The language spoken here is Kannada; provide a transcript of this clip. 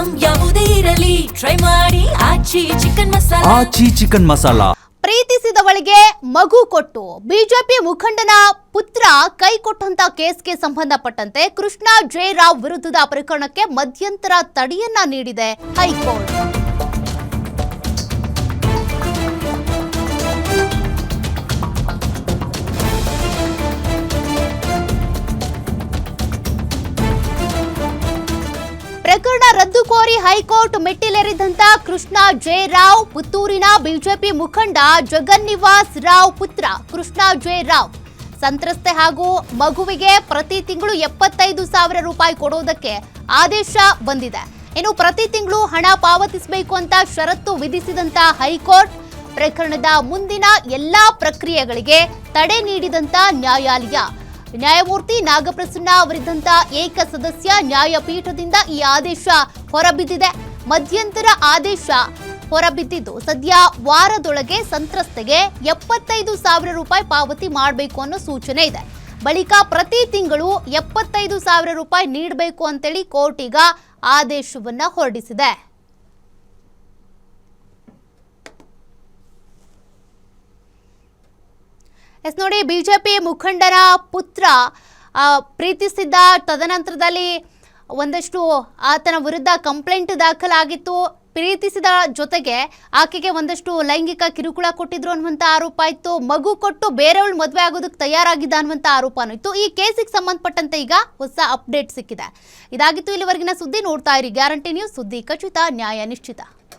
ಐಟಂ ಯಾವುದೇ ಇರಲಿ ಟ್ರೈ ಮಾಡಿ ಆಚಿ ಚಿಕನ್ ಮಸಾಲಾ. ಪ್ರೀತಿಸಿದವಳಿಗೆ ಮಗು ಕೊಟ್ಟು ಬಿಜೆಪಿ ಮುಖಂಡನ ಪುತ್ರ ಕೈ ಕೊಟ್ಟಂತ ಕೇಸ್ಗೆ ಸಂಬಂಧಪಟ್ಟಂತೆ ಕೃಷ್ಣ ಜೆ ರಾವ್ ವಿರುದ್ಧದ ಪ್ರಕರಣಕ್ಕೆ ಮಧ್ಯಂತರ ತಡೆಯನ್ನ ನೀಡಿದೆ ಹೈಕೋರ್ಟ್. ಪ್ರಕರಣ ರದ್ದು ಕೋರಿ ಹೈಕೋರ್ಟ್ ಮೆಟ್ಟಿಲೇರಿದಂತ ಕೃಷ್ಣ ಜೆ ರಾವ್ ಪುತ್ತೂರಿನ ಬಿಜೆಪಿ ಮುಖಂಡ ಜಗನ್ನಿವಾಸ್ ರಾವ್ ಪುತ್ರ ಕೃಷ್ಣ ಜೆ ರಾವ್ ಸಂತ್ರಸ್ತೆ ಹಾಗೂ ಮಗುವಿಗೆ ಪ್ರತಿ ತಿಂಗಳು 75,000 ರೂಪಾಯಿ ಕೊಡೋದಕ್ಕೆ ಆದೇಶ ಬಂದಿದೆ. ಇನ್ನು ಪ್ರತಿ ತಿಂಗಳು ಹಣ ಪಾವತಿಸಬೇಕು ಅಂತ ಷರತ್ತು ವಿಧಿಸಿದಂತ ಹೈಕೋರ್ಟ್ ಪ್ರಕರಣದ ಮುಂದಿನ ಎಲ್ಲಾ ಪ್ರಕ್ರಿಯೆಗಳಿಗೆ ತಡೆ ನೀಡಿದಂತ ನ್ಯಾಯಾಲಯ ನ್ಯಾಯಮೂರ್ತಿ ನಾಗಪ್ರಸನ್ನ ಅವರಿದ್ದಂತ ಏಕಸದಸ್ಯ ನ್ಯಾಯಪೀಠದಿಂದ ಈ ಆದೇಶ ಹೊರಬಿದ್ದಿದೆ. ಮಧ್ಯಂತರ ಆದೇಶ ಹೊರಬಿದ್ದಿದ್ದು ಸದ್ಯ ವಾರದೊಳಗೆ ಸಂತ್ರಸ್ತೆಗೆ 75,000 ರೂಪಾಯಿ ಪಾವತಿ ಮಾಡಬೇಕು ಅನ್ನೋ ಸೂಚನೆ ಇದೆ. ಬಳಿಕ ಪ್ರತಿ ತಿಂಗಳು 75,000 ರೂಪಾಯಿ ನೀಡಬೇಕು ಅಂತೇಳಿ ಕೋರ್ಟ್ ಈಗ ಆದೇಶವನ್ನ ಹೊರಡಿಸಿದೆ. ಎಸ್ ನೋಡಿ, ಬಿಜೆಪಿ ಮುಖಂಡರ ಪುತ್ರ ಪ್ರೀತಿಸಿದ್ದ, ತದನಂತರದಲ್ಲಿ ಒಂದಷ್ಟು ಆತನ ವಿರುದ್ಧ ಕಂಪ್ಲೇಂಟ್ ದಾಖಲಾಗಿತ್ತು. ಪ್ರೀತಿಸಿದ ಜೊತೆಗೆ ಆಕೆಗೆ ಒಂದಷ್ಟು ಲೈಂಗಿಕ ಕಿರುಕುಳ ಕೊಟ್ಟಿದ್ರು ಅನ್ನುವಂಥ ಆರೋಪ ಇತ್ತು. ಮಗು ಕೊಟ್ಟು ಬೇರೆಯವಳು ಮದುವೆ ಆಗೋದಕ್ಕೆ ತಯಾರಾಗಿದ್ದ ಅನ್ನುವಂಥ ಆರೋಪನೂ ಇತ್ತು. ಈ ಕೇಸಿಗೆ ಸಂಬಂಧಪಟ್ಟಂತೆ ಈಗ ಹೊಸ ಅಪ್ಡೇಟ್ ಸಿಕ್ಕಿದೆ. ಇದಾಗಿತ್ತು ಇಲ್ಲಿವರೆಗಿನ ಸುದ್ದಿ. ನೋಡ್ತಾ ಇರಿ ಗ್ಯಾರಂಟಿ ನ್ಯೂಸ್, ಸುದ್ದಿ ಖಚಿತ, ನ್ಯಾಯ ನಿಶ್ಚಿತ.